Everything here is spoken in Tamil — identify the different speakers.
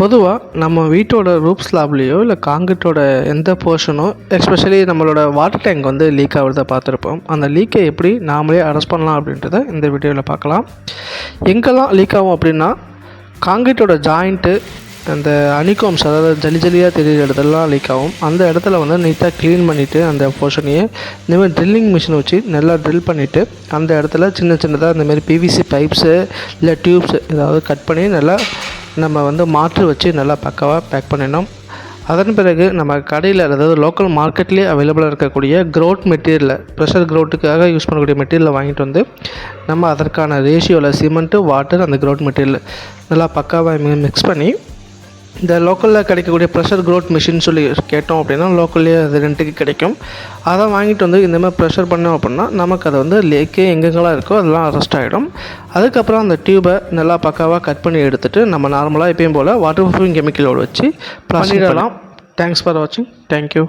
Speaker 1: பொதுவாக நம்ம வீட்டோட ரூப் ஸ்லாப்லேயோ இல்லை காங்கிரீட்டோட எந்த போர்ஷனோ எஸ்பெஷலி நம்மளோட வாட்டர் டேங்க் வந்து லீக் ஆகிறத பார்த்துருப்போம். அந்த லீக்கை எப்படி நாமளே அரெஸ்ட் பண்ணலாம் அப்படின்றத இந்த வீடியோவில் பார்க்கலாம். எங்கெல்லாம் லீக் ஆகும் அப்படின்னா, காங்கிரீட்டோட ஜாயிண்ட்டு, அந்த அனிகோம்ஸ், அதாவது ஜலியாக தெரிகிற இடத்துலலாம் லீக் ஆகும். அந்த இடத்துல வந்து நீட்டாக க்ளீன் பண்ணிவிட்டு அந்த போர்ஷனையே இந்தமாதிரி ட்ரில்லிங் மிஷின் வச்சு நல்லா ட்ரில் பண்ணிவிட்டு அந்த இடத்துல சின்ன சின்னதாக இந்தமாரி பிவிசி பைப்ஸு இல்லை டியூப்ஸு ஏதாவது கட் பண்ணி நல்லா நம்ம வந்து மாற்று வச்சு நல்லா பக்காவாக பேக் பண்ணிடணும். அதன் பிறகு நம்ம கடையில், அதாவது லோக்கல் மார்க்கெட்லேயே அவைலபிளாக இருக்கக்கூடிய க்ரோட் மெட்டீரியலில், ப்ரெஷர் க்ரோட்டுக்காக யூஸ் பண்ணக்கூடிய மெட்டீரியலை வாங்கிட்டு வந்து நம்ம அதற்கான ரேஷியோவில் சிமெண்ட்டு, வாட்டர், அந்த க்ரோட் மெட்டீரியல் நல்லா பக்காவாக மிக்ஸ் பண்ணி இந்த லோக்கலில் கிடைக்கக்கூடிய ப்ரெஷர் க்ரோட் மிஷின் சொல்லி கேட்டோம் அப்படின்னா லோக்கல்லேயே அது ரெண்ட்டுக்கு கிடைக்கும். அதை வாங்கிட்டு வந்து இந்தமாதிரி ப்ரெஷர் பண்ணோம் அப்படின்னா நமக்கு அதை வந்து லேக்கே எங்கெங்கெல்லாம் இருக்கோ அதெல்லாம் அரெஸ்ட் ஆகிடும். அதுக்கப்புறம் அந்த டியூபை நல்லா பக்காவாக கட் பண்ணி எடுத்துகிட்டு நம்ம நார்மலாக எப்பயும் போல் வாட்டர் ப்ரூஃபிங் கெமிக்கலோடு வச்சு பண்ணிடலாம். தேங்க்ஸ் ஃபார் வாட்சிங். தேங்க்யூ.